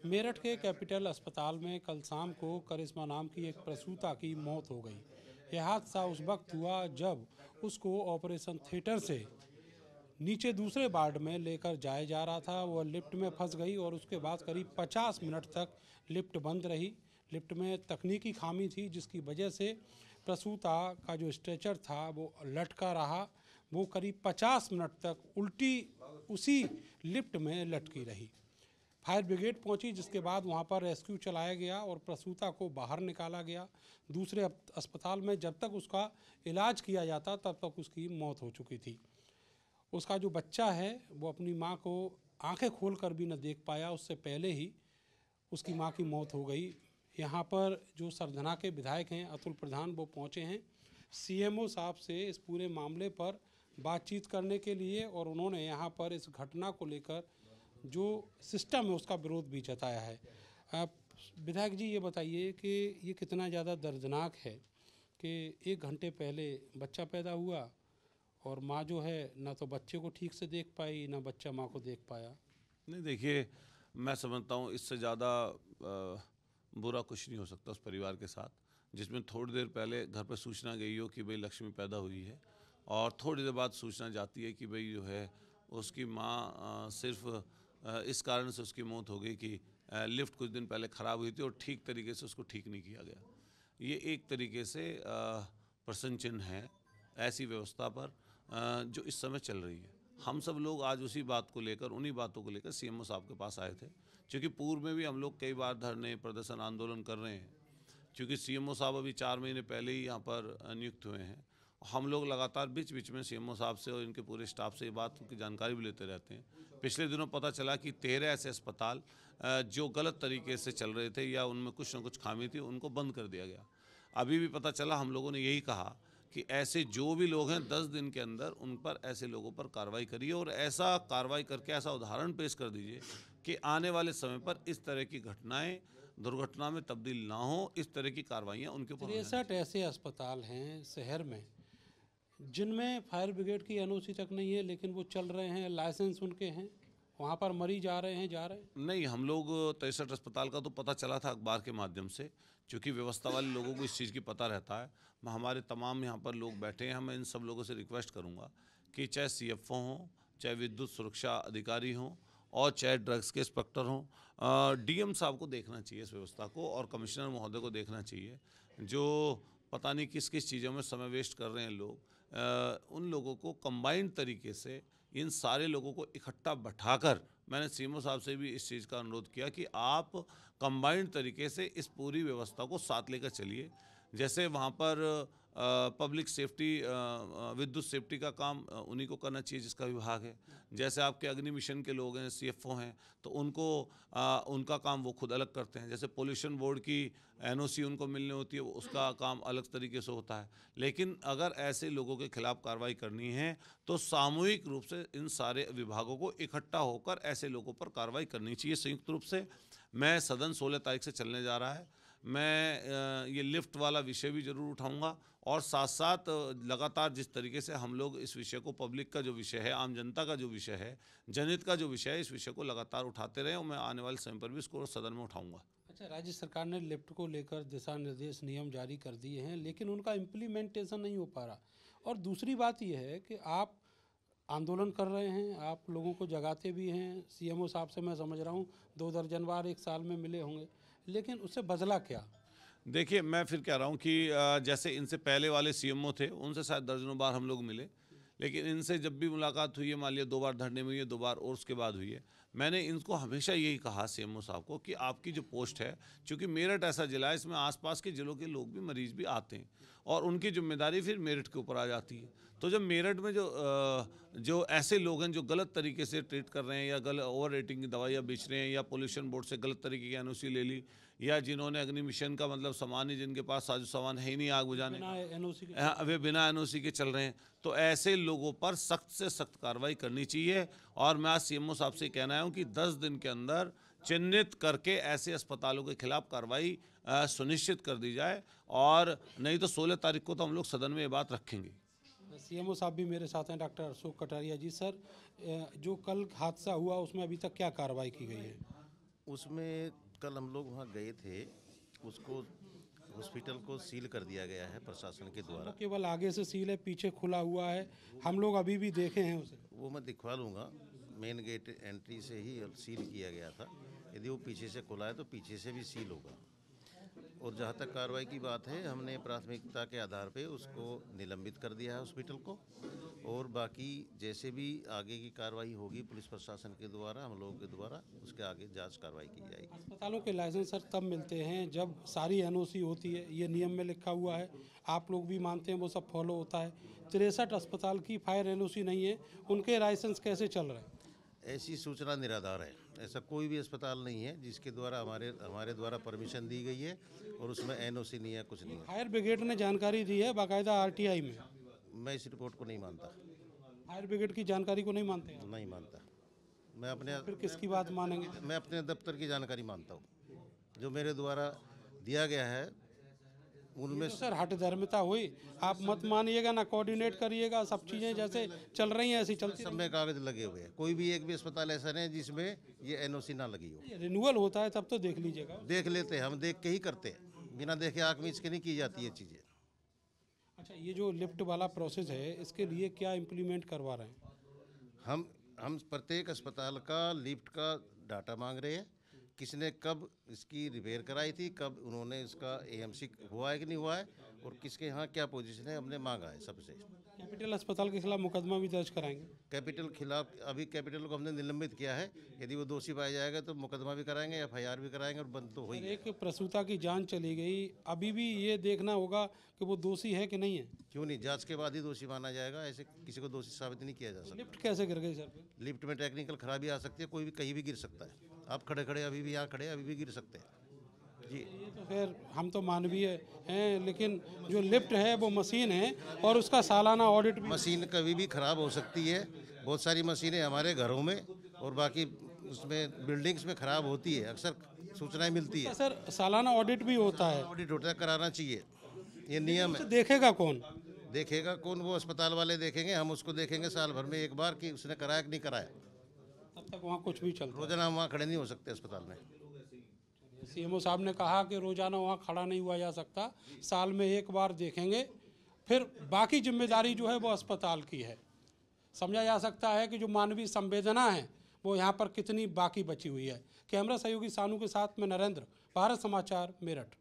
मेरठ के कैपिटल अस्पताल में कल शाम को करिश्मा नाम की एक प्रसूता की मौत हो गई। यह हादसा उस वक्त हुआ जब उसको ऑपरेशन थिएटर से नीचे दूसरे वार्ड में लेकर जाया जा रहा था। वह लिफ्ट में फंस गई और उसके बाद करीब 50 मिनट तक लिफ्ट बंद रही। लिफ्ट में तकनीकी खामी थी जिसकी वजह से प्रसूता का जो स्ट्रेचर था वो लटका रहा। वो करीब 50 मिनट तक उल्टी उसी लिफ्ट में लटकी रही। फायर ब्रिगेड पहुंची जिसके बाद वहां पर रेस्क्यू चलाया गया और प्रसूता को बाहर निकाला गया। दूसरे अस्पताल में जब तक उसका इलाज किया जाता तब तक उसकी मौत हो चुकी थी। उसका जो बच्चा है वो अपनी माँ को आंखें खोल कर भी न देख पाया, उससे पहले ही उसकी माँ की मौत हो गई। यहाँ पर जो सरधना के विधायक हैं अतुल प्रधान, वो पहुँचे हैं सीएमओ साहब से इस पूरे मामले पर बातचीत करने के लिए, और उन्होंने यहाँ पर इस घटना को लेकर जो सिस्टम है उसका विरोध भी जताया है। आप विधायक जी ये बताइए कि ये कितना ज़्यादा दर्दनाक है कि 1 घंटे पहले बच्चा पैदा हुआ और माँ जो है ना तो बच्चे को ठीक से देख पाई ना बच्चा माँ को देख पाया। नहीं, देखिए, मैं समझता हूँ इससे ज़्यादा बुरा कुछ नहीं हो सकता उस परिवार के साथ, जिसमें थोड़ी देर पहले घर पर सूचना गई हो कि भाई लक्ष्मी पैदा हुई है, और थोड़ी देर बाद सूचना जाती है कि भाई जो है उसकी माँ सिर्फ इस कारण से उसकी मौत हो गई कि लिफ्ट कुछ दिन पहले ख़राब हुई थी और ठीक तरीके से उसको ठीक नहीं किया गया। ये एक तरीके से प्रश्न चिन्ह है ऐसी व्यवस्था पर जो इस समय चल रही है। हम सब लोग आज उसी बात को लेकर, उन्हीं बातों को लेकर सीएमओ साहब के पास आए थे, क्योंकि पूर्व में भी हम लोग कई बार धरने, प्रदर्शन, आंदोलन कर रहे हैं। क्योंकि सीएमओ साहब अभी 4 महीने पहले ही यहाँ पर नियुक्त हुए हैं। हम लोग लगातार बीच बीच में सीएमओ साहब से और इनके पूरे स्टाफ से ये बात की जानकारी भी लेते रहते हैं। पिछले दिनों पता चला कि 13 ऐसे अस्पताल जो गलत तरीके से चल रहे थे या उनमें कुछ न कुछ खामी थी, उनको बंद कर दिया गया। अभी भी पता चला, हम लोगों ने यही कहा कि ऐसे जो भी लोग हैं 10 दिन के अंदर उन पर, ऐसे लोगों पर कार्रवाई करिए, और ऐसा कार्रवाई करके ऐसा उदाहरण पेश कर दीजिए कि आने वाले समय पर इस तरह की घटनाएं दुर्घटना में तब्दील ना हो। इस तरह की कार्रवाइयाँ उनके ऊपर होनी 63 ऐसे अस्पताल हैं शहर में जिनमें फायर ब्रिगेड की एनओसी तक नहीं है, लेकिन वो चल रहे हैं, लाइसेंस उनके हैं, वहाँ पर मरीज आ रहे हैं, जा रहे हैं। नहीं, हम लोग 63 अस्पताल का तो पता चला था अखबार के माध्यम से, क्योंकि व्यवस्था वाले लोगों को इस चीज़ की पता रहता है। हमारे तमाम यहाँ पर लोग बैठे हैं, मैं इन सब लोगों से रिक्वेस्ट करूँगा कि चाहे सीएफओ हों, चाहे विद्युत सुरक्षा अधिकारी हों, और चाहे ड्रग्स के इंस्पेक्टर हों, डीएम साहब को देखना चाहिए इस व्यवस्था को, और कमिश्नर महोदय को देखना चाहिए, जो पता नहीं किस किस चीज़ों में समय वेस्ट कर रहे हैं लोग। उन लोगों को कंबाइंड तरीके से, इन सारे लोगों को इकट्ठा बैठाकर, मैंने सीएमओ साहब से भी इस चीज़ का अनुरोध किया कि आप कंबाइंड तरीके से इस पूरी व्यवस्था को साथ लेकर चलिए। जैसे वहाँ पर पब्लिक सेफ्टी, विद्युत सेफ्टी का काम उन्हीं को करना चाहिए जिसका विभाग है। जैसे आपके अग्नि मिशन के लोग हैं, सीएफओ हैं, तो उनको उनका काम वो खुद अलग करते हैं। जैसे पोल्यूशन बोर्ड की एनओसी उनको मिलनी होती है, उसका काम अलग तरीके से होता है। लेकिन अगर ऐसे लोगों के खिलाफ कार्रवाई करनी है तो सामूहिक रूप से इन सारे विभागों को इकट्ठा होकर ऐसे लोगों पर कार्रवाई करनी चाहिए संयुक्त रूप से। मैं सदन 16 तारीख से चलने जा रहा है, मैं ये लिफ्ट वाला विषय भी ज़रूर उठाऊंगा, और साथ साथ लगातार जिस तरीके से हम लोग इस विषय को, पब्लिक का जो विषय है, आम जनता का जो विषय है, जनहित का जो विषय है, इस विषय को लगातार उठाते रहें, और मैं आने वाले समय पर भी इसको सदन में उठाऊंगा। अच्छा, राज्य सरकार ने लिफ्ट को लेकर दिशा निर्देश, नियम जारी कर दिए हैं, लेकिन उनका इम्प्लीमेंटेशन नहीं हो पा रहा। और दूसरी बात यह है कि आप आंदोलन कर रहे हैं, आप लोगों को जगाते भी हैं। सीएमओ साहब से मैं समझ रहा हूँ 2 दर्जन बार 1 साल में मिले होंगे, लेकिन उससे बदला क्या? देखिए, मैं फिर कह रहा हूँ कि जैसे इनसे पहले वाले सीएमओ थे, उनसे शायद दर्जनों बार हम लोग मिले, लेकिन इनसे जब भी मुलाकात हुई है, मान लिया 2 बार धरने में हुई है, 2 बार और उसके बाद हुई है, मैंने इनको हमेशा यही कहा सीएमओ साहब को कि आपकी जो पोस्ट है, चूँकि मेरठ ऐसा ज़िला है, इसमें आसपास के ज़िलों के लोग भी, मरीज़ भी आते हैं, और उनकी ज़िम्मेदारी फिर मेरठ के ऊपर आ जाती है। तो जब मेरठ में जो ऐसे लोग हैं जो गलत तरीके से ट्रीट कर रहे हैं, या गलत ओवर रेटिंग की दवाइयाँ बेच रहे हैं, या पोल्यूशन बोर्ड से गलत तरीके की एनओसी ले ली, या जिन्होंने अग्नि मिशन का मतलब सामान ही, जिनके पास साजो सामान है ही नहीं आग बुझाने बिना का, एनओसी के वे बिना एनओसी के चल रहे हैं, तो ऐसे लोगों पर सख्त से सख्त कार्रवाई करनी चाहिए। और मैं आज सीएमओ साहब से कहना आया हूँ कि 10 दिन के अंदर चिन्हित करके ऐसे अस्पतालों के खिलाफ कार्रवाई सुनिश्चित कर दी जाए, और नहीं तो 16 तारीख को तो हम लोग सदन में ये बात रखेंगे। सीएमओ साहब भी मेरे साथ हैं, डॉक्टर अशोक कटारिया जी। सर, जो कल हादसा हुआ उसमें अभी तक क्या कार्रवाई की गई है? उसमें कल हम लोग वहाँ गए थे, उसको हॉस्पिटल को सील कर दिया गया है प्रशासन के द्वारा। केवल आगे से सील है, पीछे खुला हुआ है, हम लोग अभी भी देखे हैं उसे। वो मैं दिखवा लूँगा, मेन गेट एंट्री से ही सील किया गया था। यदि वो पीछे से खुला है तो पीछे से भी सील होगा। और जहाँ तक कार्रवाई की बात है, हमने प्राथमिकता के आधार पे उसको निलंबित कर दिया है हॉस्पिटल को, और बाकी जैसे भी आगे की कार्रवाई होगी पुलिस प्रशासन के द्वारा, हम लोगों के द्वारा, उसके आगे जांच कार्रवाई की जाएगी। अस्पतालों के लाइसेंस सर तब मिलते हैं जब सारी एनओसी होती है, ये नियम में लिखा हुआ है, आप लोग भी मानते हैं, वो सब फॉलो होता है। 63 अस्पताल की फायर एनओसी नहीं है, उनके लाइसेंस कैसे चल रहे हैं? ऐसी सूचना निराधार है। ऐसा कोई भी अस्पताल नहीं है जिसके द्वारा हमारे द्वारा परमिशन दी गई है और उसमें एनओसी नहीं है, कुछ नहीं है। फायर ब्रिगेड ने जानकारी दी है बाकायदा आरटीआई में। मैं इस रिपोर्ट को नहीं मानता। फायर ब्रिगेड की जानकारी को नहीं मानते हैं? नहीं मानता। मैं अपने फिर किसकी बात मानेंगे? मैं अपने दफ्तर की जानकारी मानता हूँ, जो मेरे द्वारा दिया गया है उनमें। तो सर हठधर्मिता हुई, आप मत मानिएगा ना, कोऑर्डिनेट करिएगा, सब चीज़ें जैसे चल रही हैं ऐसी चलती सब में कागज लगे हुए हैं। कोई भी एक भी अस्पताल ऐसा नहीं है जिसमें ये एनओसी ना लगी हो। रहें। रिन्यूअल होता है तब तो देख लीजिएगा। देख लेते हैं, हम देख के ही करते हैं, बिना देखे आँख मीच के नहीं की जाती ये चीज़ें। अच्छा, ये जो लिफ्ट वाला प्रोसेस है, इसके लिए क्या इम्प्लीमेंट करवा रहे हैं? हम प्रत्येक अस्पताल का लिफ्ट का डाटा मांग रहे हैं, किसने कब इसकी रिपेयर कराई थी, कब उन्होंने इसका एएमसी हुआ है कि नहीं हुआ है, और किसके यहाँ क्या पोजीशन है, हमने मांगा है सबसे। कैपिटल अस्पताल के खिलाफ मुकदमा भी दर्ज कराएंगे? कैपिटल खिलाफ अभी कैपिटल को हमने निलंबित किया है। यदि वो दोषी पाया जाएगा तो मुकदमा भी कराएंगे, एफआईआर भी कराएंगे, और बंद तो हो ही गया। एक प्रसूता की जान चली गई, अभी भी ये देखना होगा कि वो दोषी है कि नहीं है। क्यों नहीं, जांच के बाद ही दोषी माना जाएगा। ऐसे किसी को दोषी साबित नहीं किया जा सकता। लिफ्ट कैसे गिर गई सर? लिफ्ट में टेक्निकल खराबी आ सकती है, कोई भी कहीं भी गिर सकता है। आप खड़े खड़े अभी भी यहाँ खड़े अभी भी गिर सकते हैं जी। ये तो खैर हम तो मानवीय हैं, लेकिन जो लिफ्ट है वो मशीन है और उसका सालाना ऑडिट भी। मशीन कभी भी खराब हो सकती है। बहुत सारी मशीनें हमारे घरों में और बाकी उसमें बिल्डिंग्स में खराब होती है, अक्सर सूचनाएं मिलती है। सर सालाना ऑडिट भी होता है, ऑडिट होता है, कराना चाहिए, ये नियम तो है। देखेगा कौन? देखेगा कौन? वो अस्पताल वाले देखेंगे, हम उसको देखेंगे साल भर में एक बार कि उसने कराया कि नहीं कराया। तब तक वहाँ कुछ भी चलता है। रोजाना हम वहाँ खड़े नहीं हो सकते अस्पताल में। सीएमओ साहब ने कहा कि रोजाना वहाँ खड़ा नहीं हुआ जा सकता, साल में एक बार देखेंगे, फिर बाकी जिम्मेदारी जो है वो अस्पताल की है। समझा जा सकता है कि जो मानवीय संवेदना है वो यहाँ पर कितनी बाकी बची हुई है। कैमरा सहयोगी सानू के साथ में नरेंद्र, भारत समाचार, मेरठ।